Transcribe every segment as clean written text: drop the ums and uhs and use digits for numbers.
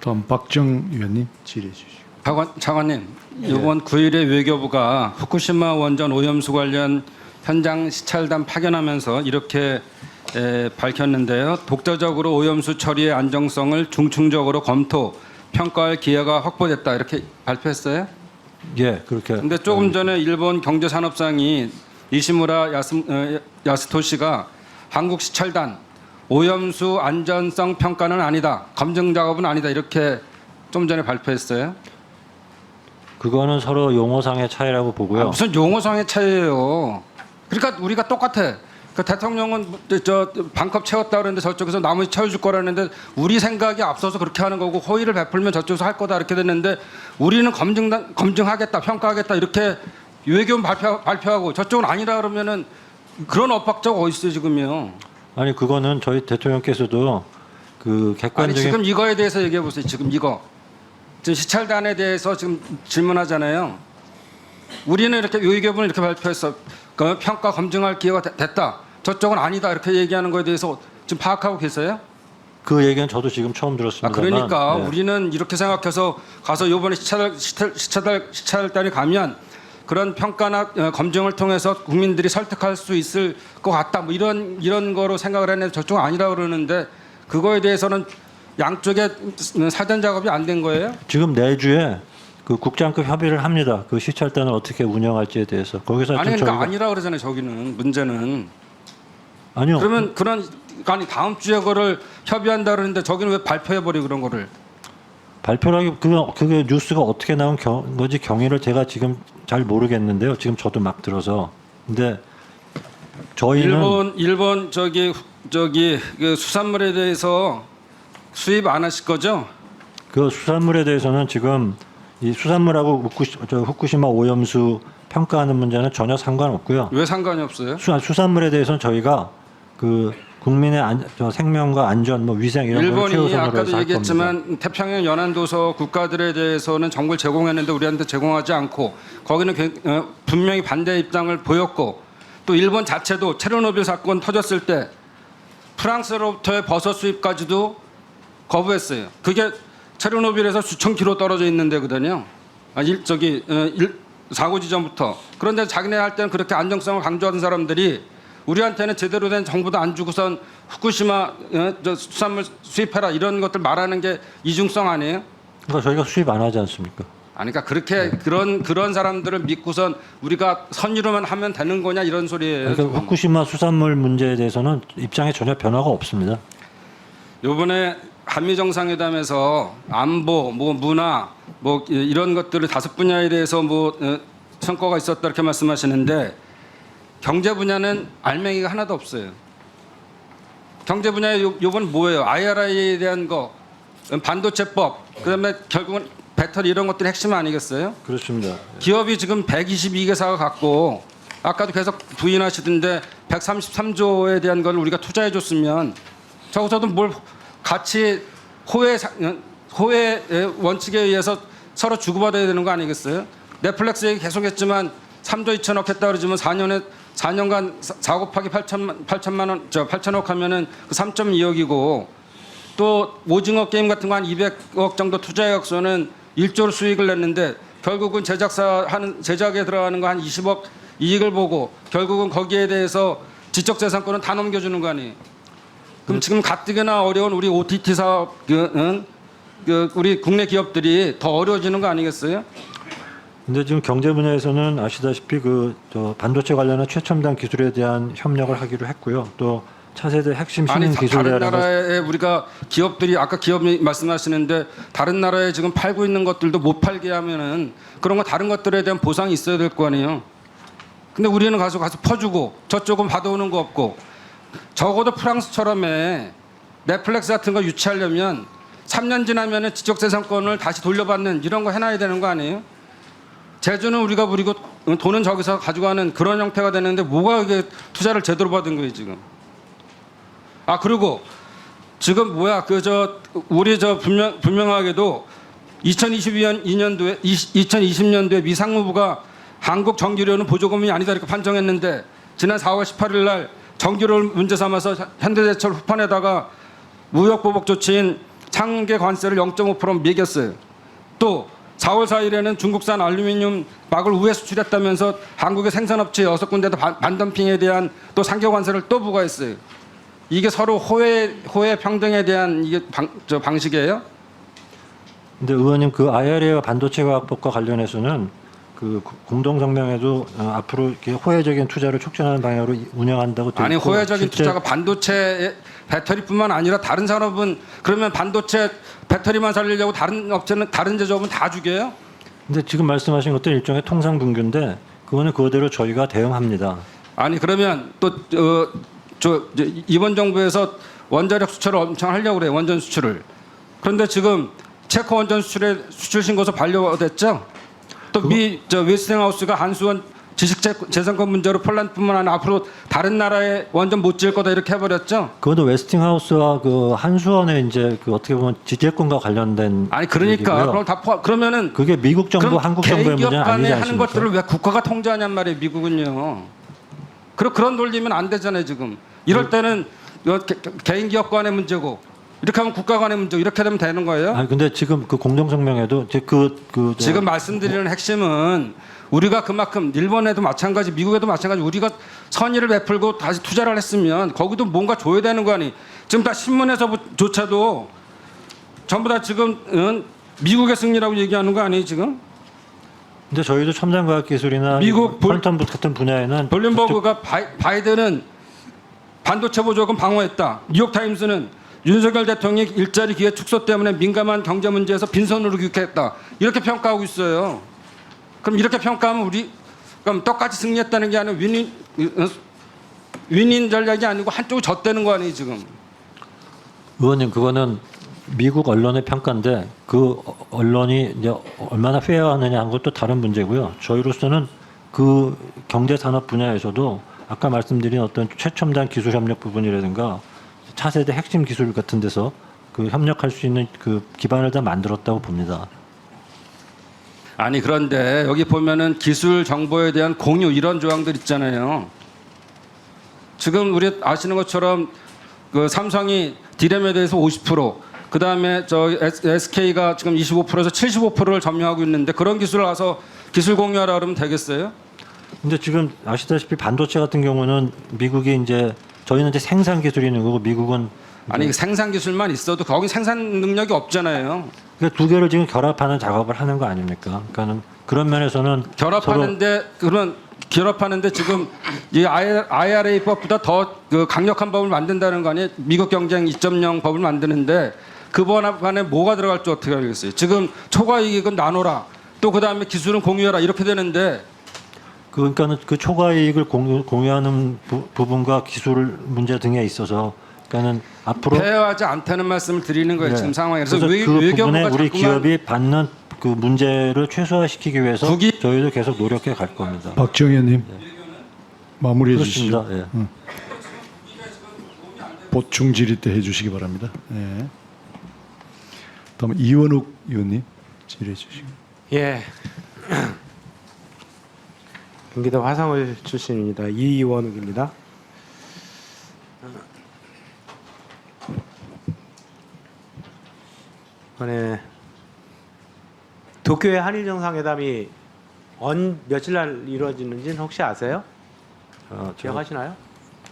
다음 박정 위원님 질의해 주시죠. 차관님, 이번 9일에 외교부가 후쿠시마 원전 오염수 관련 현장 시찰단 파견하면서 이렇게 밝혔는데요. 독자적으로 오염수 처리의 안정성을 중층적으로 검토, 평가할 기회가 확보됐다 이렇게 발표했어요. 예, 그렇게. 근데 조금 전에 일본 경제산업상이 이시무라 야스토시가 한국 시찰단 오염수 안전성 평가는 아니다, 검증 작업은 아니다 이렇게 좀 전에 발표했어요. 그거는 서로 용어상의 차이라고 보고요. 무슨 용어상의 차이예요. 그러니까 우리가 똑같아. 그 대통령은 저 반컵 채웠다 그러는데 저쪽에서 나머지 채워줄 거라는데 우리 생각이 앞서서 그렇게 하는 거고 호의를 베풀면 저쪽에서 할 거다 이렇게 됐는데 우리는 검증하겠다, 평가하겠다 이렇게 외교는 발표하고 저쪽은 아니라 그러면은 그런 엇박자가 어디 있어요 지금요. 아니 그거는 저희 대통령께서도 그 아니 객관적인 지금 이거에 대해서 얘기해 보세요. 지금 이거 지금 시찰단에 대해서 지금 질문하잖아요. 우리는 이렇게 외교부는 이렇게 발표했어. 그 평가 검증할 기회가 됐다. 저쪽은 아니다 이렇게 얘기하는 거에 대해서 지금 파악하고 계세요? 그 얘기는 저도 지금 처음 들었습니다만. 그러니까 네. 우리는 이렇게 생각해서 가서 이번에 시찰단이 가면 그런 평가나 검증을 통해서 국민들이 설득할 수 있을 것 같다. 뭐 이런 거로 생각을 했는데 저쪽은 아니라 그러는데 그거에 대해서는 양쪽의 사전 작업이 안 된 거예요? 지금 내주에 그 국장급 협의를 합니다. 그 시찰단을 어떻게 운영할지에 대해서 거기서 아니 좀 그러니까 저희가 아니라 그러잖아요. 저기는 문제는 아니요. 그러면 아니 다음 주에 그거를 협의한다 그러는데 저기는 왜 발표해 버리 그런 거를? 발표라기 그게 뉴스가 어떻게 나온 거지 경위를 제가 지금 잘 모르겠는데요. 지금 저도 막 들어서. 근데 저희는 일본 저기 그 수산물에 대해서 수입 안 하실 거죠? 그 수산물에 대해서는 지금 이 수산물하고 후쿠시마 오염수 평가하는 문제는 전혀 상관없고요. 왜 상관이 없어요? 수산물에 대해서는 저희가 그 국민의 생명과 안전, 뭐 위생 이런 걸 일본이 최우선으로 해서 아까도 할 얘기했지만 겁니다. 태평양 연안도서 국가들에 대해서는 정보를 제공했는데 우리한테 제공하지 않고 거기는 분명히 반대 입장을 보였고 또 일본 자체도 체르노빌 사건 터졌을 때 프랑스로부터의 버섯 수입까지도 거부했어요. 그게 체르노빌에서 수천 킬로 떨어져 있는 데거든요. 사고 지점부터. 그런데 자기네 할 때는 그렇게 안정성을 강조하던 사람들이 우리한테는 제대로 된 정보도 안 주고선 후쿠시마 수산물 수입해라 이런 것들 말하는 게 이중성 아니에요? 그러니까 저희가 수입 안 하지 않습니까? 아니 그러니까 그렇게 그런 사람들을 믿고선 우리가 선의로만 하면 되는 거냐 이런 소리예요. 그러니까 후쿠시마 수산물 문제에 대해서는 입장에 전혀 변화가 없습니다. 이번에 한미 정상회담에서 안보, 뭐 문화, 뭐 이런 것들을 5분야에 대해서 뭐 성과가 있었다 이렇게 말씀하시는데 경제 분야는 알맹이가 하나도 없어요. 경제 분야에 요번 뭐예요? IRA에 대한 거, 반도체법, 그다음에 결국은 배터리 이런 것들이 핵심 아니겠어요? 그렇습니다. 기업이 지금 122개사가 갖고 아까도 계속 부인하시던데 133조에 대한 걸 우리가 투자해 줬으면 저기서도 뭘 같이 호의 원칙에 의해서 서로 주고받아야 되는 거 아니겠어요? 넷플릭스 얘기 계속했지만 3조 2천억 했다 그러지만 4년간 4 곱하기 8천억 하면은 그 3.2억이고 또 오징어 게임 같은 거 한 200억 정도 투자해 갖고서는 1조 수익을 냈는데 결국은 제작에 들어가는 거 한 20억 이익을 보고 결국은 거기에 대해서 지적재산권은 다 넘겨주는 거 아니에요? 그럼 지금 가뜩이나 어려운 우리 OTT 사업 우리 국내 기업들이 더 어려워지는 거 아니겠어요? 근데 지금 경제 분야에서는 아시다시피 반도체 관련한 최첨단 기술에 대한 협력을 하기로 했고요. 또 차세대 핵심 아니 신흥 기술이라는 다른 나라에 우리가 기업들이 아까 기업이 말씀하시는데 다른 나라에 지금 팔고 있는 것들도 못 팔게 하면은 그런 거 다른 것들에 대한 보상이 있어야 될 거 아니에요. 근데 우리는 가서 퍼주고 저쪽은 받아오는 거 없고 적어도 프랑스처럼에 넷플릭스 같은 거 유치하려면 3년 지나면은 지적재산권을 다시 돌려받는 이런 거 해놔야 되는 거 아니에요? 제주는 우리가 부리고 돈은 저기서 가져가는 그런 형태가 되는데 뭐가 이게 투자를 제대로 받은 거예요 지금? 아 그리고 지금 우리 분명하게도 2020년도에 미 상무부가 한국 전기료는 보조금이 아니다 이렇게 판정했는데 지난 4월 18일 날 전기료를 문제 삼아서 현대제철 후판에다가 무역보복 조치인 상계 관세를 0.5% 매겼어요. 또 4월 4일에는 중국산 알루미늄 막을 우회 수출했다면서 한국의 생산업체 6군데도 반덤핑에 대한 또 상계 관세를 또 부과했어요. 이게 서로 호혜 평등에 대한 이게 방식이에요? 근데 의원님 그 IRA와 반도체 과학법과 관련해서는 그 공동 성명에도 앞으로 이렇게 호혜적인 투자를 촉진하는 방향으로 운영한다고 돼 아니 있고 호혜적인 실제 투자가 반도체 배터리뿐만 아니라 다른 산업은 그러면 반도체 배터리만 살리려고 다른 업체는 다른 제조업은 다 죽여요? 근데 지금 말씀하신 것도 일종의 통상분규인데 그거는 그대로 저희가 대응합니다. 아니 그러면 또 이번 정부에서 원자력 수출을 엄청 하려고 그래요. 원전 수출을. 그런데 지금 체코 원전 수출 신고서 반려됐죠? 또 웨스팅하우스가 한수원 지식재산권 문제로 폴란드뿐만 아니라 앞으로 다른 나라에 원전 못 지을 거다 이렇게 해버렸죠? 그것도 웨스팅하우스와 그 한수원의 이제 그 어떻게 보면 지재권과 관련된 아니 그러니까 얘기고요. 그럼 그러면은 그게 미국 정부, 그럼 한국 정부의 개인 기업 문제는 간에 아니지 하는 않습니까? 것들을 왜 국가가 통제하냔 말이에요, 미국은요. 그런 논리면 안 되잖아요, 지금. 이럴 때는 개인 기업 간의 문제고 이렇게 하면 국가 간의 문제고 이렇게 되면 되는 거예요? 아 근데 지금 그 공동성명에도 지금 말씀드리는 핵심은 우리가 그만큼 일본에도 마찬가지, 미국에도 마찬가지 우리가 선의를 베풀고 다시 투자를 했으면 거기도 뭔가 줘야 되는 거 아니? 지금 다 신문에서조차도 전부 다 지금 미국의 승리라고 얘기하는 거 아니에요 지금? 근데 저희도 첨단 과학 기술이나 미국 퀄텀 같은 분야에는 블룸버그가 바이든은 반도체 보조금 방어했다. 뉴욕타임스는 윤석열 대통령이 일자리 기회 축소 때문에 민감한 경제 문제에서 빈손으로 귀국했다. 이렇게 평가하고 있어요. 그럼 이렇게 평가하면 그럼 똑같이 승리했다는 게 아니라 윈인 전략이 아니고 한쪽이 졌다는 거 아니에요 지금? 의원님 그거는 미국 언론의 평가인데 그 언론이 이제 얼마나 페어하느냐 한 것도 다른 문제고요. 저희로서는 그 경제 산업 분야에서도 아까 말씀드린 어떤 최첨단 기술 협력 부분이라든가 차세대 핵심 기술 같은 데서 그 협력할 수 있는 그 기반을 다 만들었다고 봅니다. 아니 그런데 여기 보면은 기술 정보에 대한 공유 이런 조항들 있잖아요. 지금 우리 아시는 것처럼 그 삼성이 디램에 대해서 50%, 그 다음에 SK가 지금 25%에서 75%를 점유하고 있는데 그런 기술을 와서 기술 공유하라 그러면 되겠어요? 근데 지금 아시다시피 반도체 같은 경우는 미국이 이제 저희는 이제 생산 기술이 있는 거고 미국은 아니 생산 기술만 있어도 거기 생산 능력이 없잖아요. 그러니까 두 개를 지금 결합하는 작업을 하는 거 아닙니까? 그러니까는 그런 면에서는 결합하는데 지금 이 IRA법보다 더 그 강력한 법을 만든다는 거 아니에요? 미국 경쟁 2.0 법을 만드는데 그 법 안에 뭐가 들어갈지 어떻게 알겠어요? 지금 초과이익은 나눠라. 또 그 다음에 기술은 공유해라 이렇게 되는데. 그러니까는 그 초과이익을 공유하는 부분과 기술 문제 등에 있어서 그러니까는 앞으로 폐허하지 않다는 말씀을 드리는 거예요. 네. 지금 상황에서 그래서 그 외교부가 부분에 우리 자꾸만 기업이 받는 그 문제를 최소화시키기 위해서 국이- 저희도 계속 노력해 갈 겁니다. 박정 의원님 마무리해 그렇습니다. 주시죠. 예. 보충 질의 때 해주시기 바랍니다. 예. 다음 이원욱 의원님 질의해 주시고. 예. 경기도 화성을 출신입니다. 이원욱입니다. 이번에 도쿄의 한일 정상회담이 며칠 날 이루어지는지는 혹시 아세요? 기억하시나요?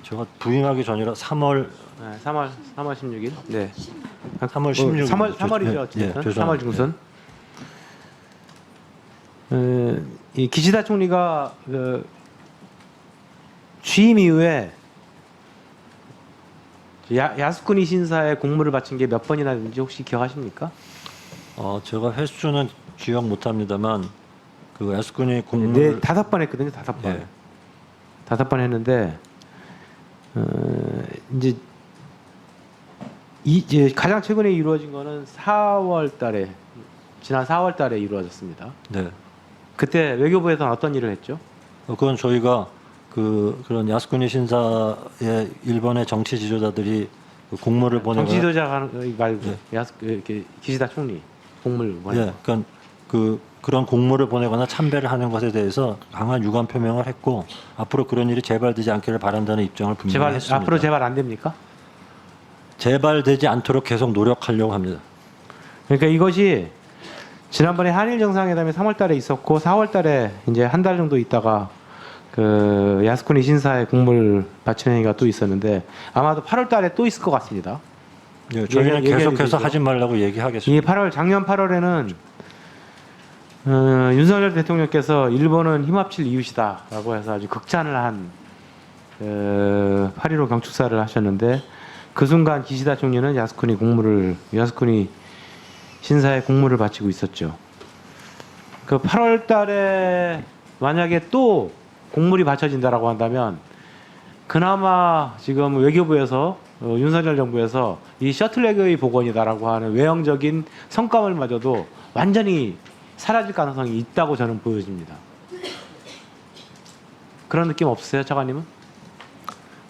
제가 부임하기 전이라 3월 네, 3월 16일. 네. 3월 16일 3월이죠. 예, 어쨌든. 죄송합니다. 3월 중순. 이 기시다 총리가 그 취임 이후에 야스쿠니 신사에 공물을 바친 게 몇 번이나 됐는지 혹시 기억하십니까? 제가 횟수는 기억 못합니다만 그 야스쿠니 공물 네, 5번 했거든요. 5번. 예. 5번 했는데 이제 가장 최근에 이루어진 거는 4월달에 지난 4월달에 이루어졌습니다. 네. 그때 외교부에서는 어떤 일을 했죠? 그건 저희가 그런 야스쿠니 신사의 일본의 정치 지도자들이 그 공물을 보내거나 정치 지도자 말고 네. 이렇게 기시다 총리 공물 보내. 예, 그러니까 그런 공물을 보내거나 참배를 하는 것에 대해서 강한 유감 표명을 했고 앞으로 그런 일이 재발되지 않기를 바란다는 입장을 분명히 제발 했습니다. 앞으로 제발 안 됩니까? 재발되지 않도록 계속 노력하려고 합니다. 그러니까 이것이 지난번에 한일 정상회담이 3월달에 있었고 4월달에 이제 한 달 정도 있다가 그 야스쿠니 신사의 국물 바치는 행위가 또 있었는데 아마도 8월달에 또 있을 것 같습니다. 예, 저희는 얘기해 계속해서 주시죠. 하지 말라고 얘기하겠습니다. 이 작년 8월에는 윤석열 대통령께서 일본은 힘합칠 이웃이다라고 해서 아주 극찬을 한 8.15 경축사를 하셨는데 그 순간 기시다 총리는 야스쿠니 신사에 공물을 바치고 있었죠. 그 8월달에 만약에 또 공물이 바쳐진다라고 한다면 그나마 지금 외교부에서 윤석열 정부에서 이 셔틀레그의 복원이다라고 하는 외형적인 성과물마저도 완전히 사라질 가능성이 있다고 저는 보여집니다. 그런 느낌 없으세요, 차관님은?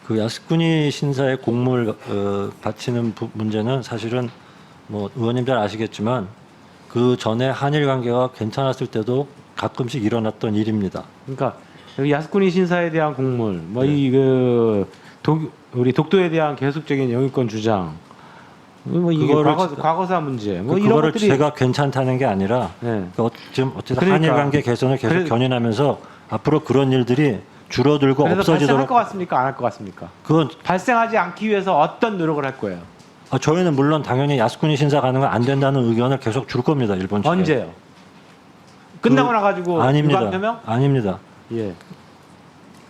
그 야스쿠니 신사의 공물 바치는 문제는 사실은 뭐 의원님 잘 아시겠지만 그 전에 한일 관계가 괜찮았을 때도 가끔씩 일어났던 일입니다. 그러니까 여기 야스쿠니 신사에 대한 공물, 뭐 이 우리 독도에 대한 계속적인 영유권 주장, 뭐 이게 과거사 문제, 뭐 이런 그거를 것들이 제가 괜찮다는 게 아니라 네. 지금 어쨌든 그러니까. 한일 관계 개선을 계속 견인하면서 앞으로 그런 일들이 줄어들고 그래서 발생할 없어지도록 것 같습니까? 안 할 것 같습니까? 그건 발생하지 않기 위해서 어떤 노력을 할 거예요? 저희는 물론 당연히 야스쿠니 신사 가는 건 안 된다는 의견을 계속 줄 겁니다. 일본 측에. 언제요? 끝나고 나가지고 아닙니다. 유감 표명? 아닙니다. 예.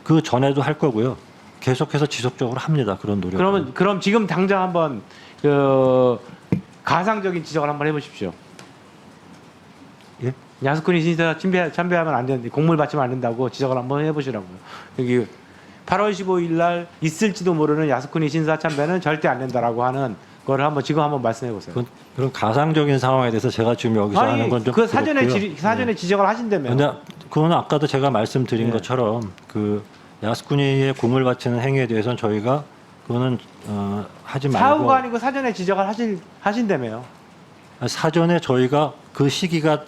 그 전에도 할 거고요. 계속해서 지속적으로 합니다. 그런 노력. 그럼 지금 당장 한번 그 가상적인 지적을 한번 해보십시오. 예? 야스쿠니 신사 참배하면 안 되는데 공물 바치면 안 된다고 지적을 한번 해보시라고요. 여기 8월 15일 날 있을지도 모르는 야스쿠니 신사 참배는 절대 안 된다라고 하는 걸 한번 지금 한번 말씀해 보세요. 그런 가상적인 상황에 대해서 제가 지금 여기서 하는 건 좀 그 사전에 그렇고요. 사전에 지적을 하신다며. 근데 그거는 아까도 제가 말씀드린 네. 것처럼 그 야스쿠니의 공을 바치는 행위에 대해서는 저희가 그거는 하지 말고 사후가 아니고 사전에 지적을 하신다며요. 사전에 저희가 그 시기가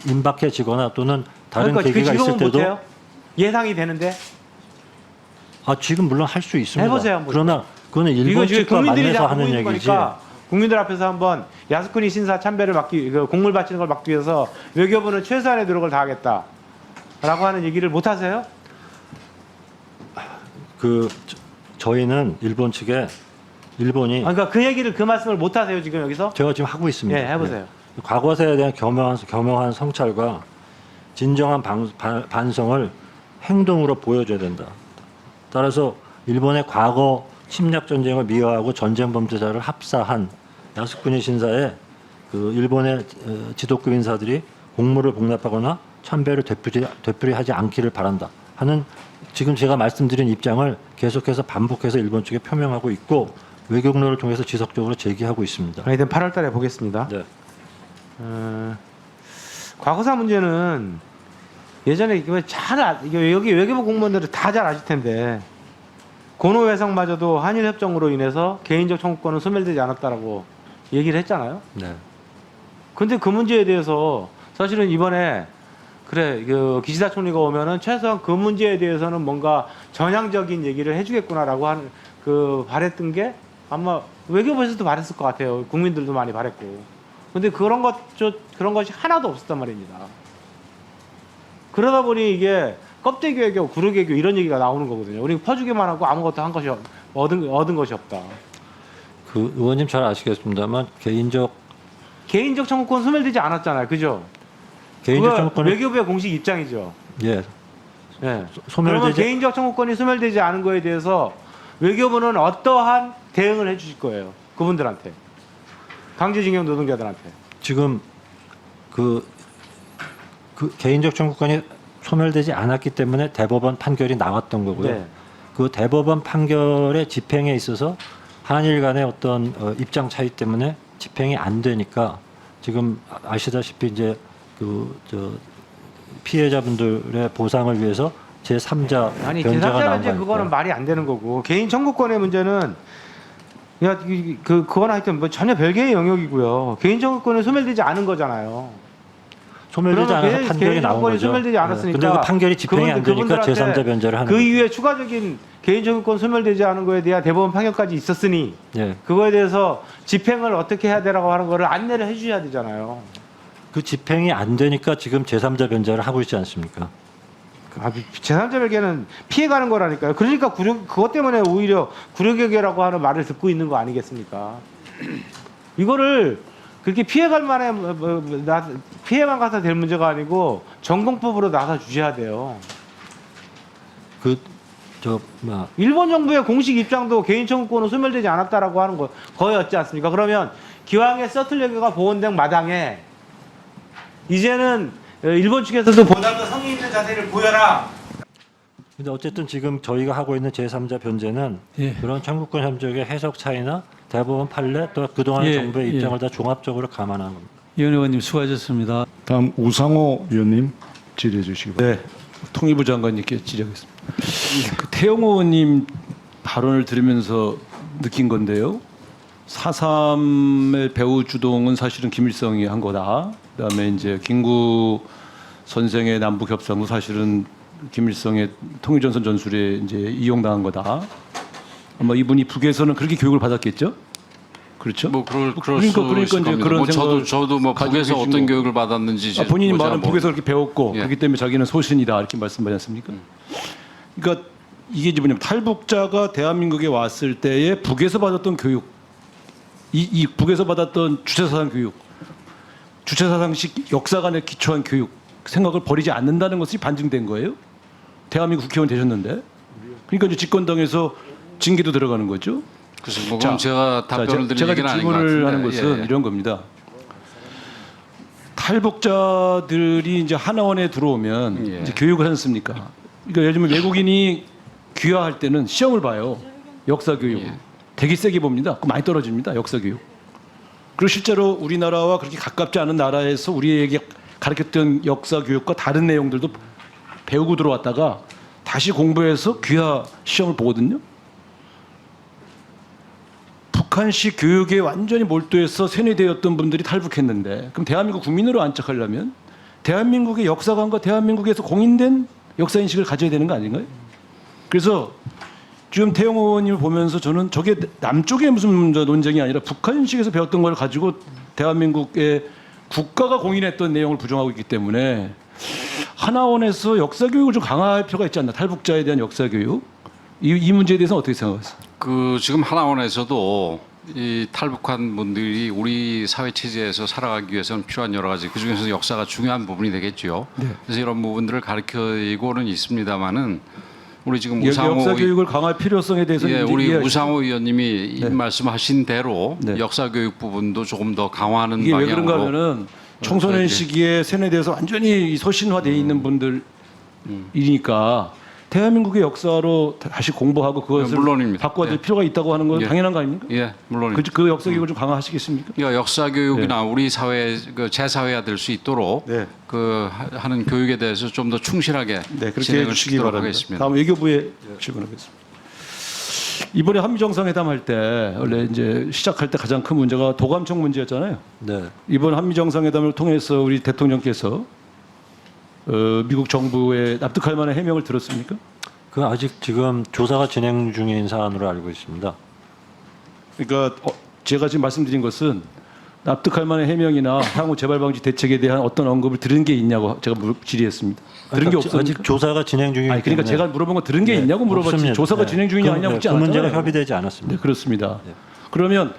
임박해지거나 또는 다른 그러니까 계기가 있을 지금은 때도 못해요? 예상이 되는데 지금 물론 할 수 있습니다. 해보세요, 한번. 그러나 그거는 이거 일본 지금 측과 국민들이 만나서 다 보고 하는 있는 얘기지. 거니까 국민들 앞에서 한번 야스쿠니 신사 참배를 공물 바치는 걸 막기 위해서 외교부는 최소한의 노력을 다하겠다라고 하는 얘기를 못 하세요? 저희는 일본 측에 일본이 그러니까 그 얘기를 그 말씀을 못 하세요 지금 여기서? 제가 지금 하고 있습니다. 예, 해보세요. 과거사에 대한 겸허한 성찰과 진정한 반성을 행동으로 보여줘야 된다. 따라서 일본의 과거 침략 전쟁을 미화하고 전쟁 범죄자를 합사한 야스쿠니 신사에 그 일본의 지도급 인사들이 공물을 복납하거나 참배를 되풀이하지 않기를 바란다 하는 지금 제가 말씀드린 입장을 계속해서 반복해서 일본 측에 표명하고 있고 외교노를 통해서 지속적으로 제기하고 있습니다. 하여튼 8월달에 보겠습니다. 네. 과거사 문제는 예전에 여기 외교부 공무원들은 다 잘 아실 텐데 고노 외상마저도 한일 협정으로 인해서 개인적 청구권은 소멸되지 않았다라고 얘기를 했잖아요. 네. 근데 그 문제에 대해서 사실은 이번에 그 기시다 총리가 오면은 최소한 그 문제에 대해서는 뭔가 전향적인 얘기를 해주겠구나라고 하는 바랬던 게 아마 외교부에서도 바랬을 것 같아요. 국민들도 많이 바랬고. 근데 그런 것이 하나도 없었단 말입니다. 그러다 보니 이게 껍데기 외교, 구르기 외교 이런 얘기가 나오는 거거든요. 우리 퍼주기만 하고 아무것도 얻은 것이 없다. 그 의원님 잘 아시겠습니다만 개인적 청구권 소멸되지 않았잖아요. 그죠? 개인적 청구권은 외교부의 공식 입장이죠. 예. 네. 소멸되지 그러면 개인적 청구권이 소멸되지 않은 거에 대해서 외교부는 어떠한 대응을 해주실 거예요? 그분들한테. 강제징용 노동자들한테. 지금 그 개인적 청구권이 소멸되지 않았기 때문에 대법원 판결이 나왔던 거고요. 네. 그 대법원 판결의 집행에 있어서 한일 간의 어떤 입장 차이 때문에 집행이 안 되니까 지금 아시다시피 이제 피해자분들의 보상을 위해서 제3자 아니 변제가 제3자 나온 변제 그거는 거니까. 말이 안 되는 거고 개인 청구권의 문제는 그건 하여튼 뭐 전혀 별개의 영역이고요. 개인 청구권이 소멸되지 않은 거잖아요. 소멸되지 그러면 않아서 판결이 나온 청구권이 거죠. 소멸되지 않았으니까 근데 그 판결이 집행이 안 되니까 그분들한테 제3자 변제를 하는 그 거죠. 이후에 추가적인 개인청구권 소멸되지 않은 거에 대한 대법원 판결까지 있었으니 예. 그거에 대해서 집행을 어떻게 해야 되라고 하는 거를 안내를 해주셔야 되잖아요. 그 집행이 안 되니까 지금 제3자 변제를 하고 있지 않습니까? 제3자 별개는 피해가는 거라니까요. 그러니까 그것 때문에 오히려 구력개개라고 하는 말을 듣고 있는 거 아니겠습니까? 이거를 그렇게 피해갈 만해 피해만 가서 될 문제가 아니고 전공법으로 나서 주셔야 돼요. 일본 정부의 공식 입장도 개인 청구권은 소멸되지 않았다라고 하는 거였지 않습니까? 그러면 기왕에 서틀레게가 보온된 마당에 이제는 일본 측에서도 보다 더 성의 있는 자세를 보여라. 근데 어쨌든 지금 저희가 하고 있는 제3자 변제는 예. 그런 청구권 협정의 해석 차이나 대법원 판례 또 그동안의 예, 정부의 예. 입장을 다 종합적으로 감안한 겁니다. 이현 의원님 수고하셨습니다. 다음 우상호 위원님 질의해 주시기 바랍니다. 네, 통일부 장관님께 질의하겠습니다. 그 태영호 의원님 발언을 들으면서 느낀 건데요. 4.3의 배후 주동은 사실은 김일성이 한 거다. 그다음에 이제 김구 선생의 남북 협상도 사실은 김일성의 통일전선 전술에 이제 이용당한 거다. 아마 이분이 북에서는 그렇게 교육을 받았겠죠? 그렇죠? 뭐 그럴 그러니까 수 있을 이제 겁니다. 그런 뭐 생각을 저도 뭐 가지고 북에서 계신 어떤 거. 교육을 받았는지 본인이 뭐 말은 뭐- 북에서 그렇게 배웠고 예. 그렇기 때문에 자기는 소신이다 이렇게 말씀하지 않습니까? 그러니까 이게 이제 뭐냐면 탈북자가 대한민국에 왔을 때에 북에서 받았던 교육, 이 북에서 받았던 주체사상 교육, 주체사상식 역사관에 기초한 교육 생각을 버리지 않는다는 것이 반증된 거예요. 대한민국 국회의원 되셨는데, 그러니까 이제 집권당에서 징계도 들어가는 거죠. 그래서 뭐 자, 그럼 제가 답변을 드리는 제가 얘기는 아닌 것 질문을 같은데. 하는 것은 예, 예. 이런 겁니다. 탈북자들이 이제 하나원에 들어오면 예. 이제 교육을 하지 않습니까? 그러니까 예를 들면 외국인이 귀화할 때는 시험을 봐요. 역사 교육. 예. 되게 세게 봅니다. 그 많이 떨어집니다. 역사 교육. 그리고 실제로 우리나라와 그렇게 가깝지 않은 나라에서 우리에게 가르쳤던 역사 교육과 다른 내용들도 배우고 들어왔다가 다시 공부해서 귀화 시험을 보거든요. 북한식 교육에 완전히 몰두해서 세뇌되었던 분들이 탈북했는데, 그럼 대한민국 국민으로 안착하려면 대한민국의 역사관과 대한민국에서 공인된 역사인식을 가져야 되는 거 아닌가요? 그래서 지금 태영호 의원님을 보면서 저는 저게 남쪽의 무슨 논쟁이 아니라 북한식에서 배웠던 걸 가지고 대한민국의 국가가 공인했던 내용을 부정하고 있기 때문에 하나원에서 역사 교육을 좀 강화할 필요가 있지 않나. 탈북자에 대한 역사 교육. 이 문제에 대해서는 어떻게 생각하세요? 그 지금 하나원에서도 이 탈북한 분들이 우리 사회 체제에서 살아가기 위해서는 필요한 여러 가지, 그 중에서 역사가 중요한 부분이 되겠죠. 네. 그래서 이런 부분들을 가르치고는 있습니다만은 우리 지금 역사 우상호 교육을 강화할 필요성에 대해서는 예, 이제 우리 이해하시죠? 우상호 의원님이 네. 말씀하신 대로 네. 역사 교육 부분도 조금 더 강화하는 이게 왜 방향으로. 그런가 하면은 청소년 저희들이- 시기에 세뇌돼서 완전히 소신화되어 있는 분들이니까 대한민국의 역사로 다시 공부하고 그것을 물론입니다. 바꿔야 될 예. 필요가 있다고 하는 건 예. 당연한 거 아닙니까? 예, 물론입니다. 그 역사 교육을 좀 강화하시겠습니까? 그러니까 역사 교육이나 우리 사회 그 재사회화 될 수 있도록 네. 그 하는 교육에 대해서 좀 더 충실하게 네, 그렇게 진행을 해주시기 시키도록 바랍니다. 하겠습니다. 다음 외교부에 질문하겠습니다. 이번에 한미 정상회담 할 때 원래 이제 시작할 때 가장 큰 문제가 도감청 문제였잖아요. 네. 이번 한미 정상회담을 통해서 우리 대통령께서 미국 정부에 납득할 만한 해명을 들었습니까? 그 아직 지금 조사가 진행 중인 사안으로 알고 있습니다. 그러니까 제가 지금 말씀드린 것은 납득할 만한 해명이나 향후 재발 방지 대책에 대한 어떤 언급을 들은 게 있냐고 제가 질의했습니다. 들은 게 없습니까? 아직 조사가 진행 중이기 아니, 그러니까 때문에 제가 물어본 건 들은 게 네, 있냐고 물어봤지 없습니다. 조사가 네. 진행 중이냐 아니냐 묻지 그 않았잖아요. 문제가 협의되지 않았습니다. 네, 그렇습니다. 네. 그러면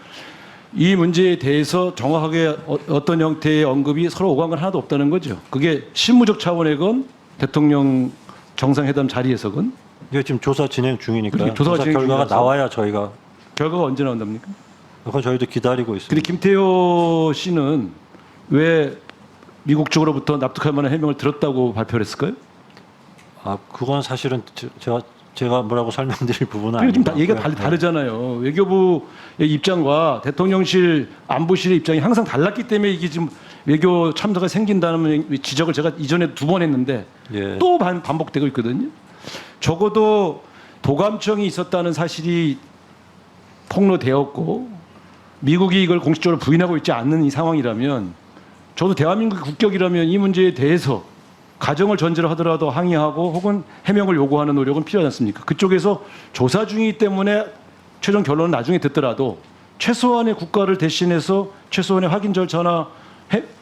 이 문제에 대해서 정확하게 어떤 형태의 언급이 서로 오간 건 하나도 없다는 거죠. 그게 실무적 차원이건 대통령 정상회담 자리에서건 이게 지금 조사 진행 중이니까 그렇게 조사가 조사 진행 결과가 중이라서. 나와야 저희가 결과가 언제 나온답니까? 그건 저희도 기다리고 있습니다. 근데 김태호 씨는 왜 미국 쪽으로부터 납득할 만한 해명을 들었다고 발표를 했을까요? 아 그건 사실은 제가 뭐라고 설명드릴 부분은 그리고 좀 아니고 얘기가 다르잖아요. 외교부의 입장과 대통령실 안보실의 입장이 항상 달랐기 때문에 이게 지금 외교 참사가 생긴다는 지적을 제가 이전에 2번 했는데 예. 또 반복되고 있거든요. 적어도 도감청이 있었다는 사실이 폭로되었고 미국이 이걸 공식적으로 부인하고 있지 않는 이 상황이라면 저도 대한민국의 국격이라면 이 문제에 대해서 가정을 전제로 하더라도 항의하고 혹은 해명을 요구하는 노력은 필요하지 않습니까? 그쪽에서 조사 중이기 때문에 최종 결론은 나중에 듣더라도 최소한의 국가를 대신해서 최소한의 확인 절차나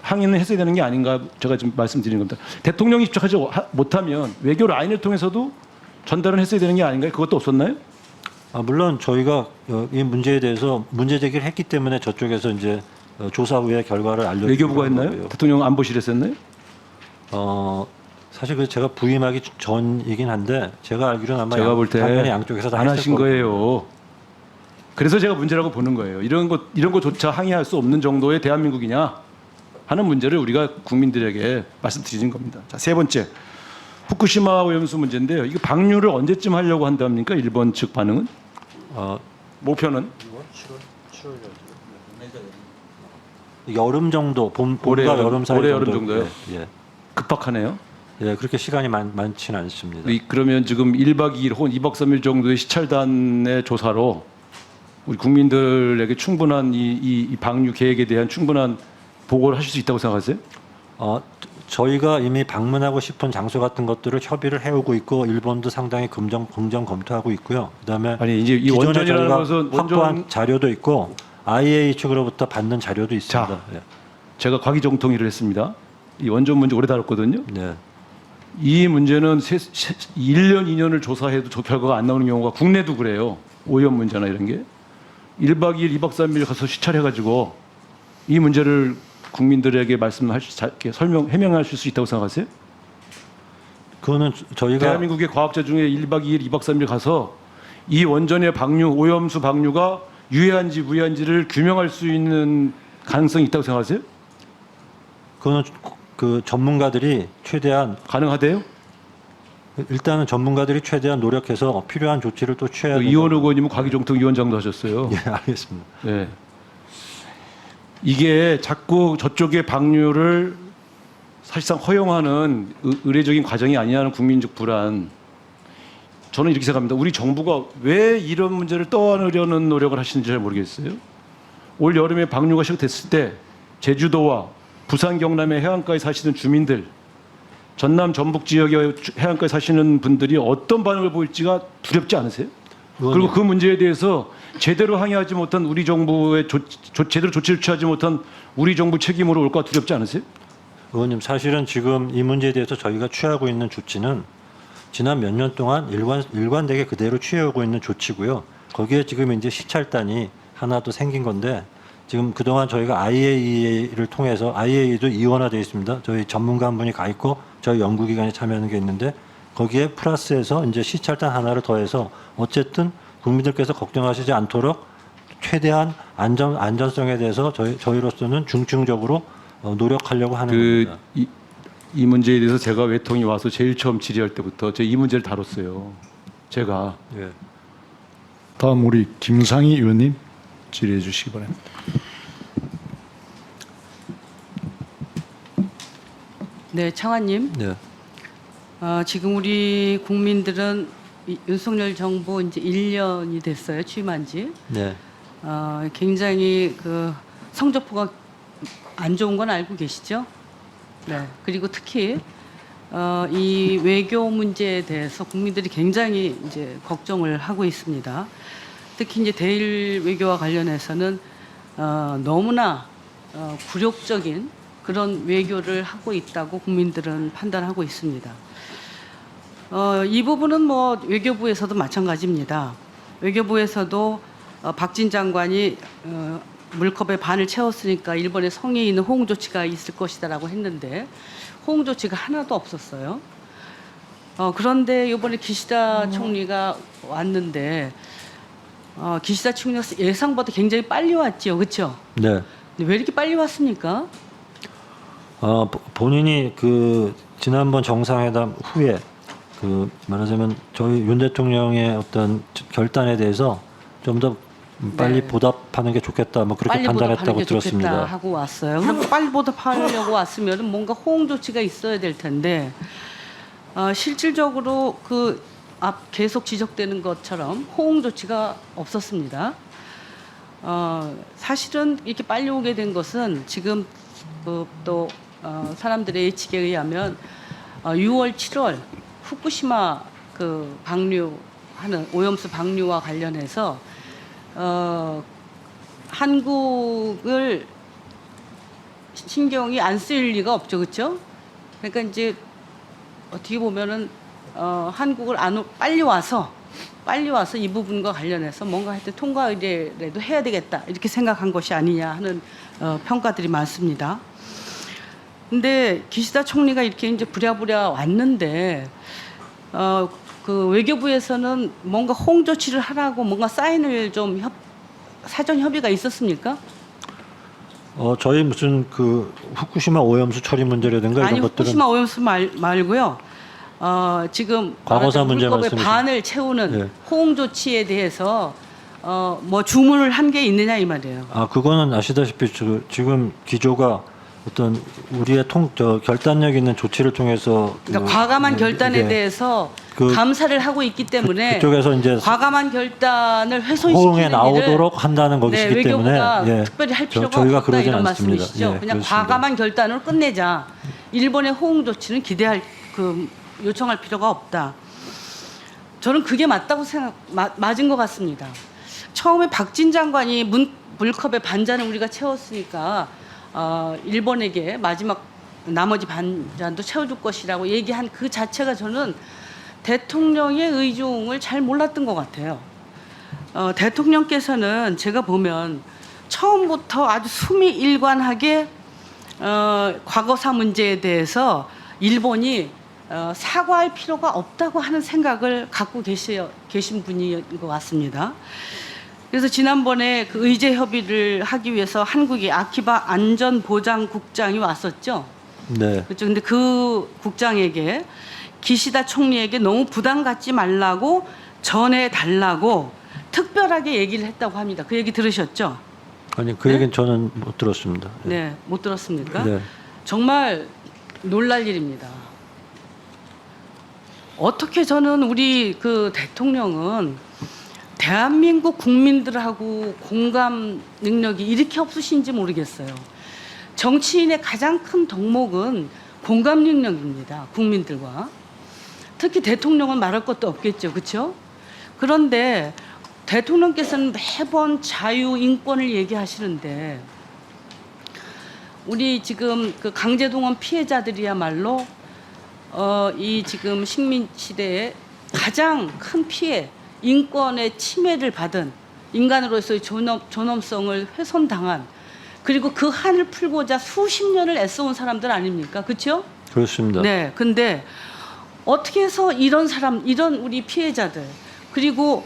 항의는 했어야 되는 게 아닌가 제가 지금 말씀드리는 겁니다. 대통령이 직접 하지 못하면 외교 라인을 통해서도 전달은 했어야 되는 게 아닌가요? 그것도 없었나요? 물론 저희가 이 문제에 대해서 문제 제기를 했기 때문에 저쪽에서 이제 조사 후에 결과를 알려주고 외교부가 했나요? 대통령 안보실에서 했나요? 사실 그 제가 부임하기 전이긴 한데 제가 알기로는 아마 제가 볼 때 당연히 양쪽에서 다 안 했을 하신 거고. 거예요. 그래서 제가 문제라고 보는 거예요. 이런 것조차 항의할 수 없는 정도의 대한민국이냐 하는 문제를 우리가 국민들에게 말씀드리는 겁니다. 자, 세 번째. 후쿠시마 오염수 문제인데요. 이거 방류를 언제쯤 하려고 한답니까? 일본 측 반응은? 목표는 여름 정도, 봄과 올해 여름 사이 올해 정도. 여름 정도요? 예, 급박하네요. 예, 그렇게 시간이 많지는 않습니다. 그러면 지금 1박 2일 혹은 2박 3일 정도의 시찰단의 조사로 우리 국민들에게 충분한 이 방류 계획에 대한 충분한 보고를 하실 수 있다고 생각하세요? 저희가 이미 방문하고 싶은 장소 같은 것들을 협의를 해오고 있고 일본도 상당히 긍정 검토하고 있고요. 그다음에 아니 이제 이 기존에 원전이라는 저희가 것은 확보한 자료도 있고 IAEA 측으로부터 받는 자료도 있습니다. 자. 예. 제가 과기정통일을 했습니다. 이 원전 문제 오래 다뤘거든요. 네. 이 문제는 1년, 2년을 조사해도 결과가 안 나오는 경우가 국내도 그래요. 오염 문제나 이런 게. 1박 2일, 2박 3일 가서 시찰해가지고 이 문제를 국민들에게 해명하실 수 있다고 생각하세요? 그거는 저희가 대한민국의 과학자 중에 1박 2일, 2박 3일 가서 이 원전의 방류, 오염수 방류가 유해한지 무해한지를 규명할 수 있는 가능성이 있다고 생각하세요? 그거는 그 전문가들이 최대한 가능하대요? 일단은 전문가들이 최대한 노력해서 필요한 조치를 또 취해야 된다. 이원욱 의원님은 과기정통위원장도 하셨어요. 예, 알겠습니다. 네. 이게 자꾸 저쪽의 방류를 사실상 허용하는 의례적인 과정이 아니냐는 국민적 불안. 저는 이렇게 생각합니다. 우리 정부가 왜 이런 문제를 떠안으려는 노력을 하시는지 잘 모르겠어요. 올 여름에 방류가 시작됐을 때 제주도와 부산 경남의 해안가에 사시는 주민들, 전남 전북 지역의 해안가에 사시는 분들이 어떤 반응을 보일지가 두렵지 않으세요? 그리고 그 문제에 대해서 제대로 항의하지 못한 우리 정부의 제대로 조치를 취하지 못한 우리 정부 책임으로 올까 두렵지 않으세요? 의원님, 사실은 지금 이 문제에 대해서 저희가 취하고 있는 조치는 지난 몇 년 동안 일관되게 그대로 취해오고 있는 조치고요. 거기에 지금 이제 시찰단이 하나 더 생긴 건데 지금 그동안 저희가 IAEA를 통해서 IAEA도 이원화되어 있습니다. 저희 전문가 한 분이 가 있고 저희 연구기관이 참여하는 게 있는데 거기에 플러스해서 이제 시찰단 하나를 더해서 어쨌든 국민들께서 걱정하시지 않도록 최대한 안전성에 대해서 저희로서는 중증적으로 노력하려고 하는 겁니다. 이 문제에 대해서 제가 외통이 와서 제일 처음 질의할 때부터 제가 이 문제를 다뤘어요. 제가. 예. 다음 우리 김상희 의원님 질의해 주시기 바랍니다. 네, 창환님. 네. 지금 우리 국민들은 윤석열 정부 이제 1년이 됐어요, 취임한 지. 네. 굉장히 그 성적표가 안 좋은 건 알고 계시죠? 네. 그리고 특히 이 외교 문제에 대해서 국민들이 굉장히 이제 걱정을 하고 있습니다. 특히 이제 대일 외교와 관련해서는 너무나 굴욕적인 그런 외교를 하고 있다고 국민들은 판단하고 있습니다. 이 부분은 뭐 외교부에서도 마찬가지입니다. 외교부에서도 박진 장관이 물컵에 반을 채웠으니까 일본에 성의 있는 호응 조치가 있을 것이다라고 했는데 호응 조치가 하나도 없었어요. 그런데 이번에 기시다 총리가 왔는데 기시다 총리가 예상보다 굉장히 빨리 왔죠, 그렇죠? 네. 왜 이렇게 빨리 왔습니까? 본인이 그 지난번 정상회담 후에 그 말하자면 저희 윤 대통령의 어떤 결단에 대해서 좀 더 빨리 네. 보답하는 게 좋겠다, 뭐 그렇게 빨리 판단했다고 보답하는 게 들었습니다. 좋겠다 하고 왔어요. 그럼 빨리 보답하려고 왔으면 뭔가 호응 조치가 있어야 될 텐데 실질적으로 그 앞 계속 지적되는 것처럼 호응 조치가 없었습니다. 사실은 이렇게 빨리 오게 된 것은 지금 또 사람들의 예측에 의하면 6월, 7월 후쿠시마 그 방류하는 오염수 방류와 관련해서 한국을 신경이 안 쓰일 리가 없죠, 그렇죠? 그러니까 이제 어떻게 보면은 한국을 빨리 와서 이 부분과 관련해서 뭔가 하여튼 통과 의뢰라도 해야 되겠다 이렇게 생각한 것이 아니냐 하는 평가들이 많습니다. 근데 기시다 총리가 이렇게 이제 부랴부랴 왔는데 그 외교부에서는 뭔가 호응 조치를 하라고 뭔가 사인을 좀 사전 협의가 있었습니까? 저희 무슨 그 후쿠시마 오염수 처리 문제라든가 아니 이런 것들은 후쿠시마 오염수 말고요. 지금 과거사 문제 물컵의 말씀이시죠? 반을 채우는 예. 호응 조치에 대해서 뭐 주문을 한 게 있느냐 이 말이에요. 그거는 아시다시피 지금 기조가 어떤 우리의 결단력 있는 조치를 통해서 그러니까 과감한 결단에 이게 대해서 그- 감사를 하고 있기 때문에 그쪽에서 이제 과감한 결단을 호응에 훼손시키는 일을 나오도록 한다는 것이기 외교부가 때문에 특별히 할 필요가 저희가 없다 그러진 이런 않습니다. 말씀이시죠. 예, 그냥 그렇습니다. 과감한 결단으로 끝내자. 일본의 호응 조치는 요청할 필요가 없다. 저는 그게 맞다고 맞은 것 같습니다. 처음에 박진 장관이 물컵의 반잔을 우리가 채웠으니까 일본에게 마지막 나머지 반잔도 채워줄 것이라고 얘기한 그 자체가 저는 대통령의 의중을 잘 몰랐던 것 같아요. 대통령께서는 제가 보면 처음부터 아주 수미일관하게 과거사 문제에 대해서 일본이 사과할 필요가 없다고 하는 생각을 갖고 계신 분인 것 같습니다. 그래서 지난번에 그 의제 협의를 하기 위해서 한국이 아키바 안전보장국장이 왔었죠. 네. 그렇죠. 근데 그 국장에게 기시다 총리에게 너무 부담 갖지 말라고 전해 달라고 특별하게 얘기를 했다고 합니다. 그 얘기 들으셨죠? 아니 그 얘기는 저는 못 들었습니다. 네, 못 들었습니까? 네. 정말 놀랄 일입니다. 어떻게 저는 우리 그 대통령은 대한민국 국민들하고 공감 능력이 이렇게 없으신지 모르겠어요. 정치인의 가장 큰 덕목은 공감 능력입니다. 국민들과. 특히 대통령은 말할 것도 없겠죠. 그렇죠? 그런데 대통령께서는 매번 자유, 인권을 얘기하시는데 우리 지금 그 강제동원 피해자들이야말로 이 지금 식민 시대에 가장 큰 피해, 인권의 침해를 받은 인간으로서의 존엄성을 훼손당한 그리고 그 한을 풀고자 수십 년을 애써온 사람들 아닙니까? 그렇죠? 그렇습니다. 네. 근데 어떻게 해서 이런 우리 피해자들 그리고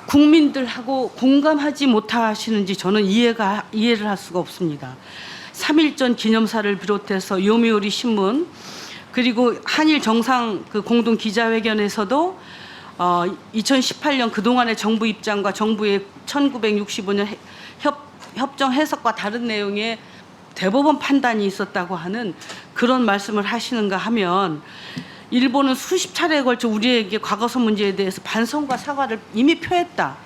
국민들하고 공감하지 못하시는지 저는 이해를 할 수가 없습니다. 3.1전 기념사를 비롯해서 요미우리 신문 그리고 한일 정상 그 공동 기자회견에서도 2018년 그동안의 정부 입장과 정부의 1965년 협정 해석과 다른 내용의 대법원 판단이 있었다고 하는 그런 말씀을 하시는가 하면 일본은 수십 차례에 걸쳐 우리에게 과거사 문제에 대해서 반성과 사과를 이미 표했다.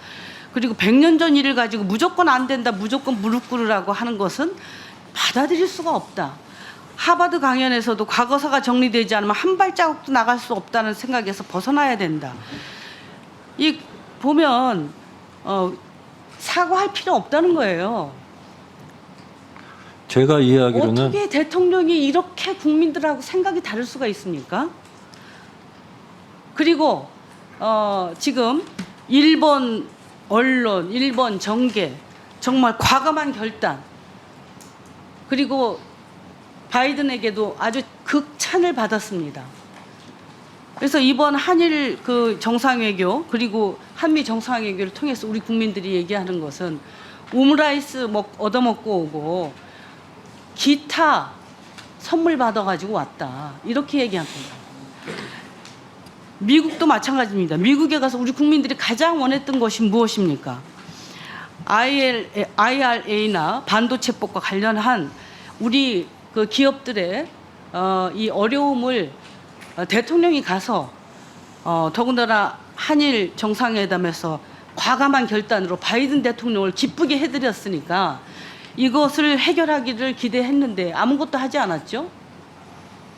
그리고 100년 전 일을 가지고 무조건 안 된다, 무조건 무릎 꿇으라고 하는 것은 받아들일 수가 없다. 하버드 강연에서도 과거사가 정리되지 않으면 한 발자국도 나갈 수 없다는 생각에서 벗어나야 된다. 이 보면 사과할 필요 없다는 거예요. 제가 이해하기로는 어떻게 대통령이 이렇게 국민들하고 생각이 다를 수가 있습니까? 그리고 지금 일본 언론, 일본 정계 정말 과감한 결단 그리고 바이든에게도 아주 극찬을 받았습니다. 그래서 이번 한일 그 정상외교 그리고 한미 정상외교를 통해서 우리 국민들이 얘기하는 것은 오므라이스 얻어먹고 오고 기타 선물 받아가지고 왔다. 이렇게 얘기합니다. 미국도 마찬가지입니다. 미국에 가서 우리 국민들이 가장 원했던 것이 무엇입니까? IRA나 반도체법과 관련한 우리 그 기업들의 이 어려움을 대통령이 가서 더군다나 한일 정상회담에서 과감한 결단으로 바이든 대통령을 기쁘게 해드렸으니까 이것을 해결하기를 기대했는데 아무것도 하지 않았죠.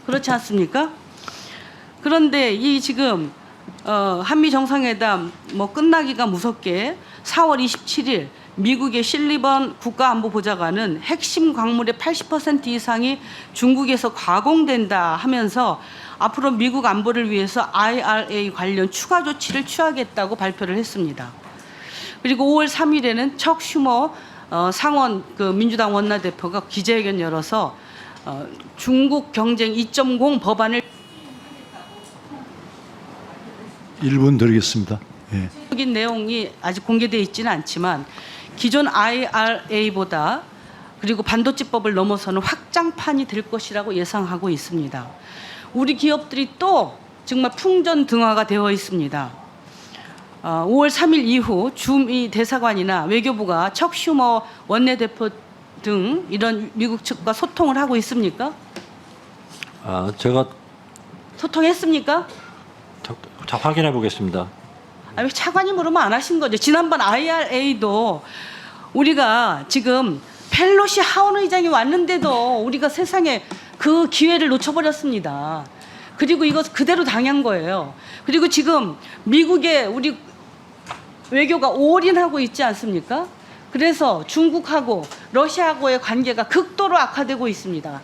그렇지 않습니까? 그런데 이 지금 한미 정상회담 뭐 끝나기가 무섭게 4월 27일 미국의 실리번 국가안보보좌관은 핵심 광물의 80% 이상이 중국에서 가공된다 하면서 앞으로 미국 안보를 위해서 IRA 관련 추가 조치를 취하겠다고 발표를 했습니다. 그리고 5월 3일에는 척 슈머 상원 그 민주당 원내대표가 기자회견 열어서 중국 경쟁 2.0 법안을 1분 드리겠습니다. 예. 적인 내용이 아직 공개되어 있지는 않지만 기존 IRA보다 그리고 반도체법을 넘어서는 확장판이 될 것이라고 예상하고 있습니다. 우리 기업들이 또 정말 풍전등화가 되어 있습니다. 5월 3일 이후 주미 대사관이나 외교부가 척 슈머 원내대표 등 이런 미국 측과 소통을 하고 있습니까? 제가 소통했습니까? 자 확인해 보겠습니다. 아니, 차관이 물으면 안 하신 거죠. 지난번 IRA도 우리가 지금 펠로시 하원 의장이 왔는데도 우리가 세상에 그 기회를 놓쳐버렸습니다. 그리고 이거 그대로 당한 거예요. 그리고 지금 미국에 우리 외교가 올인하고 있지 않습니까? 그래서 중국하고 러시아하고의 관계가 극도로 악화되고 있습니다.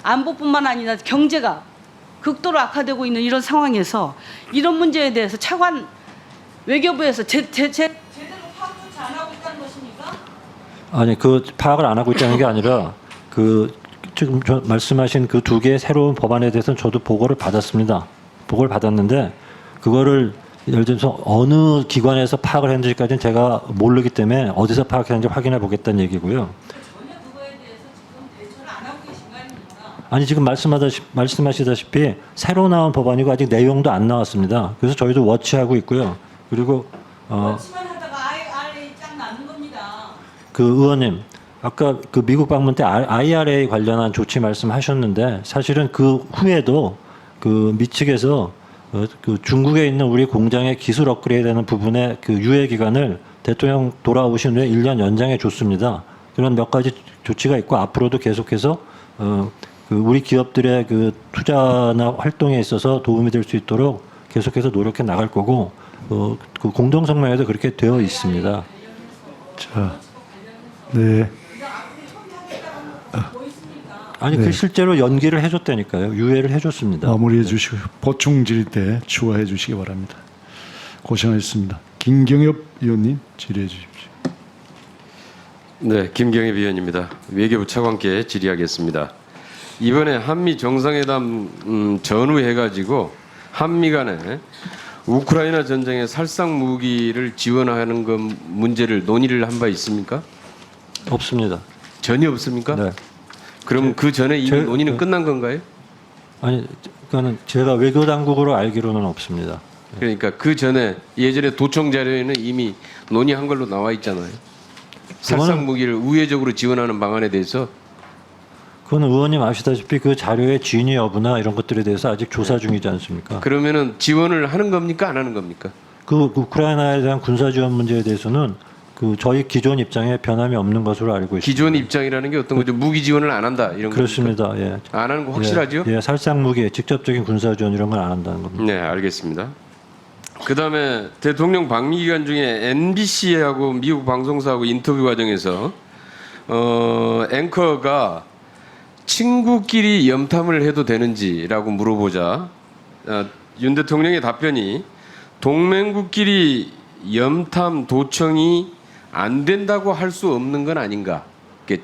안보뿐만 아니라 경제가 극도로 악화되고 있는 이런 상황에서 이런 문제에 대해서 차관 외교부에서 제대로 파악조차 안 하고 있다는 것입니까? 아니 그 파악을 안 하고 있다는 게 아니라 그 지금 말씀하신 그 두 개의 새로운 법안에 대해서는 저도 보고를 받았습니다. 보고를 받았는데 그거를 예를 들어서 어느 기관에서 파악을 했는지까지는 제가 모르기 때문에 어디서 파악했는지 확인해 보겠다는 얘기고요. 전혀 그거에 대해서 지금 대처를 안 하고 계신 거 아닙니까? 아니 지금 말씀하시다시피 새로 나온 법안이고 아직 내용도 안 나왔습니다. 그래서 저희도 워치하고 있고요. 그리고 그렇지만 하다가 IRA 딱 나는 겁니다. 그 의원님 아까 그 미국 방문 때 IRA 관련한 조치 말씀하셨는데 사실은 그 후에도 그 미 측에서 그 중국에 있는 우리 공장의 기술 업그레이드하는 부분의 그 유예 기간을 대통령 돌아오신 후에 1년 연장해 줬습니다. 그런 몇 가지 조치가 있고 앞으로도 계속해서 그 우리 기업들의 그 투자나 활동에 있어서 도움이 될 수 있도록 계속해서 노력해 나갈 거고 그 공동성명에도 그렇게 되어 있습니다. 자, 네. 아니 그 실제로 연기를 해줬다니까요. 유예를 해줬습니다. 마무리해 주시고 보충 질의 때 추가해 주시기 바랍니다. 고생하셨습니다. 김경엽 의원님 질의해 주십시오. 네, 김경엽 의원입니다. 외교부 차관께 질의하겠습니다. 이번에 한미 정상회담 전후해가지고 한미 간에 우크라이나 전쟁에 살상 무기를 지원하는 것 문제를 논의를 한 바 있습니까? 없습니다. 전혀 없습니까? 네. 그럼 그 전에 이미 논의는 끝난 건가요? 아니 그거는 제가 외교 당국으로 알기로는 없습니다. 그러니까 그 전에 예전에 도청 자료에는 이미 논의한 걸로 나와 있잖아요. 살상 무기를 우회적으로 지원하는 방안에 대해서 그건 의원님 아시다시피 그 자료의 진위 여부나 이런 것들에 대해서 아직 조사 중이지 않습니까? 그러면은 지원을 하는 겁니까? 안 하는 겁니까? 그 우크라이나에 대한 군사 지원 문제에 대해서는 그 저희 기존 입장에 변함이 없는 것으로 알고 있습니다. 기존 입장이라는 게 어떤 거죠? 무기 지원을 안 한다 이런 거 그렇습니다. 예. 안 하는 거 확실하죠? 예, 살상 무기, 직접적인 군사 지원 이런 건 안 한다는 겁니다. 네, 알겠습니다. 그다음에 대통령 방미 기간 중에 NBC하고 미국 방송사하고 인터뷰 과정에서 앵커가 친구끼리 염탐을 해도 되는지라고 물어보자 윤 대통령의 답변이 동맹국끼리 염탐 도청이 안 된다고 할 수 없는 건 아닌가.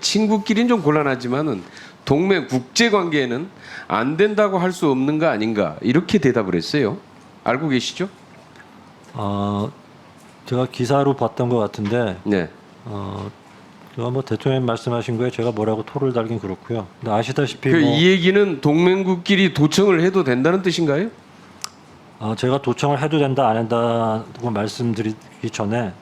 친구끼리는 좀 곤란하지만은 동맹 국제 관계에는 안 된다고 할 수 없는 거 아닌가. 이렇게 대답을 했어요. 알고 계시죠? 제가 기사로 봤던 것 같은데 네. 제가 뭐 대통령 말씀하신 거에 제가 뭐라고 토를 달긴 그렇고요. 근데 아시다시피 이 얘기는 동맹국끼리 도청을 해도 된다는 뜻인가요? 제가 도청을 해도 된다 안 한다고 말씀드리기 전에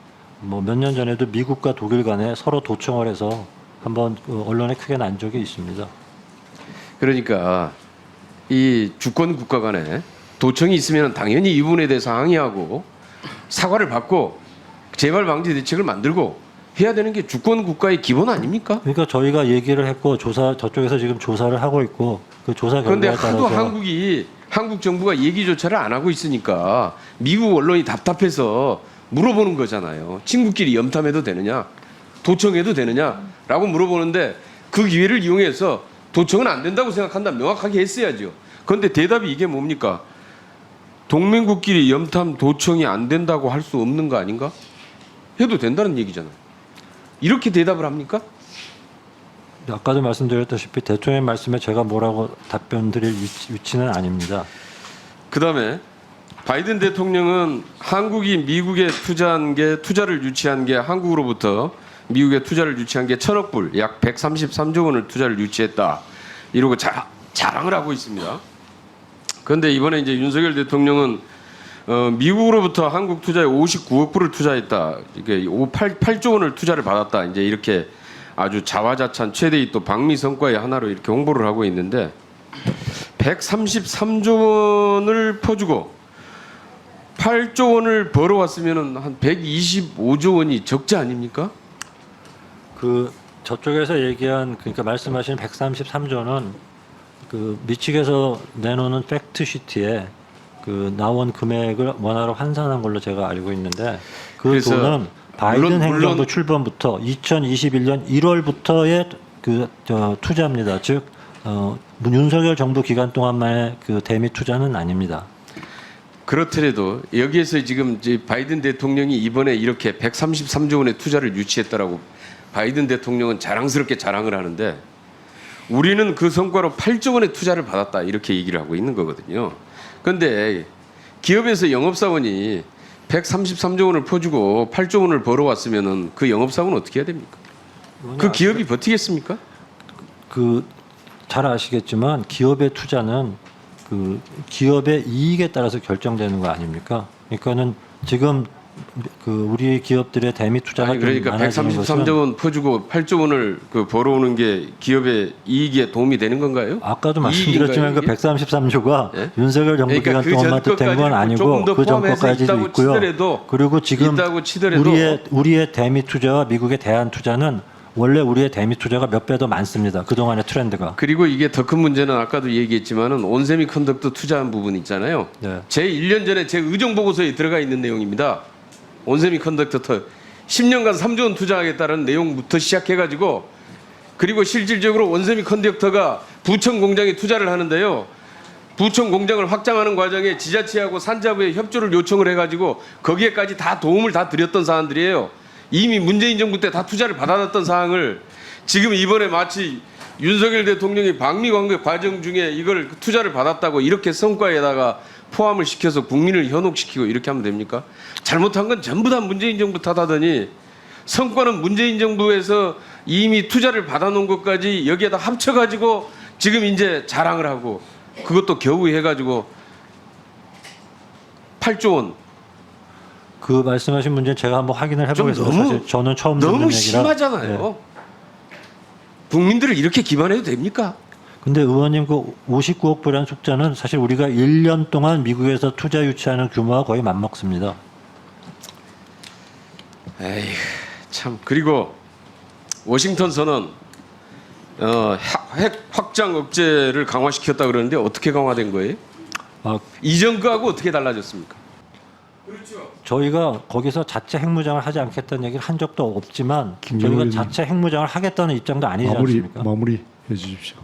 뭐 몇 년 전에도 미국과 독일 간에 서로 도청을 해서 한번 언론에 크게 난 적이 있습니다. 그러니까 이 주권 국가 간에 도청이 있으면 당연히 이 부분에 대해서 항의하고 사과를 받고 재발 방지 대책을 만들고 해야 되는 게 주권 국가의 기본 아닙니까? 그러니까 저희가 얘기를 했고 저쪽에서 지금 조사를 하고 있고 그 조사 그런데 결과에 하도 따라서 한국 정부가 얘기조차를 안 하고 있으니까 미국 언론이 답답해서 물어보는 거잖아요. 친구끼리 염탐해도 되느냐, 도청해도 되느냐라고 물어보는데 그 기회를 이용해서 도청은 안 된다고 생각한다 명확하게 했어야죠. 그런데 대답이 이게 뭡니까? 동맹국끼리 염탐 도청이 안 된다고 할 수 없는 거 아닌가? 해도 된다는 얘기잖아요. 이렇게 대답을 합니까? 아까도 말씀드렸다시피 대통령의 말씀에 제가 뭐라고 답변 드릴 위치는 아닙니다. 그다음에 바이든 대통령은 한국이 미국에 투자를 유치한 게 한국으로부터 미국에 투자를 유치한 게 1,000억 불, 약 133조 원을 투자를 유치했다. 이러고 자랑을 하고 있습니다. 그런데 이번에 이제 윤석열 대통령은 미국으로부터 한국 투자에 59억 불을 투자했다. 이게 8조 원을 투자를 받았다. 이제 이렇게 아주 자화자찬 최대의 또 방미 성과의 하나로 이렇게 홍보를 하고 있는데 133조 원을 퍼주고 8조 원을 벌어왔으면은 한 125조 원이 적자 아닙니까? 그 저쪽에서 얘기한 그러니까 말씀하신 133조는 그 미측에서 내놓는 팩트 시트에 그 나온 금액을 원화로 환산한 걸로 제가 알고 있는데 그 그래서 돈은 바이든 물론 행정부 출범부터 2021년 1월부터의 투자입니다. 즉 윤석열 정부 기간 동안만의 그 대미 투자는 아닙니다. 그렇더라도 여기에서 지금 이제 바이든 대통령이 이번에 이렇게 133조 원의 투자를 유치했다라고 바이든 대통령은 자랑스럽게 자랑을 하는데 우리는 그 성과로 8조 원의 투자를 받았다 이렇게 얘기를 하고 있는 거거든요. 그런데 기업에서 영업사원이 133조 원을 퍼주고 8조 원을 벌어왔으면은 그 영업사원은 어떻게 해야 됩니까? 그 기업이 버티겠습니까? 그 잘 아시겠지만 기업의 투자는 그 기업의 이익에 따라서 결정되는 거 아닙니까? 그러니까는 지금 그 우리 기업들의 대미 투자가 아니, 그러니까 좀 많아지는 133조 것은 원 퍼주고 8조 원을 그 벌어오는 게 기업의 이익에 도움이 되는 건가요? 아까도 말씀드렸지만 그 이익인가요, 이게? 133조가 예? 윤석열 정부 그러니까 기간 그 동안만 된 건 전까지 아니고 조금 더 그 포함해서 전까지도 있다고 있고요. 치더라도 그리고 지금 있다고 치더라도 우리의 대미 투자와 미국의 대한 투자는 원래 우리의 대미 투자가 몇 배 더 많습니다. 그 동안의 트렌드가. 그리고 이게 더 큰 문제는 아까도 얘기했지만은 온세미컨덕터 투자한 부분 있잖아요. 네. 제 1년 전에 제 의정 보고서에 들어가 있는 내용입니다. 온세미컨덕터 10년간 3조 원 투자하겠다는 내용부터 시작해가지고 그리고 실질적으로 온세미컨덕터가 부천 공장에 투자를 하는데요. 부천 공장을 확장하는 과정에 지자체하고 산자부에 협조를 요청을 해가지고 거기에까지 다 도움을 다 드렸던 사안들이에요. 이미 문재인 정부 때 다 투자를 받아놨던 사항을 지금 이번에 마치 윤석열 대통령이 방미 관계 과정 중에 이걸 투자를 받았다고 이렇게 성과에다가 포함을 시켜서 국민을 현혹시키고 이렇게 하면 됩니까? 잘못한 건 전부 다 문재인 정부 탓하더니 성과는 문재인 정부에서 이미 투자를 받아놓은 것까지 여기에다 합쳐가지고 지금 이제 자랑을 하고 그것도 겨우 해가지고 8조 원. 그 말씀하신 문제는 제가 한번 확인을 좀 해보겠습니다. 너무- 사실 저는 처음 듣는 너무 얘기라. 심하잖아요. 국민들을 이렇게 기만해도 됩니까? 근데 의원님 그 59억 불이라는 숫자는 사실 우리가 1년 동안 미국에서 투자 유치하는 규모와 거의 맞먹습니다. 에이 참 그리고 워싱턴 선언 핵 확장 억제를 강화시켰다 그러는데 어떻게 강화된 거예요? 아, 이전 거하고 어떻게 달라졌습니까? 저희가 거기서 자체 핵무장을 하지 않겠다는 얘기를 한 적도 없지만 김경일 저희가 의원님. 자체 핵무장을 하겠다는 입장도 아니지 않습니까? 마무리 해 주십시오.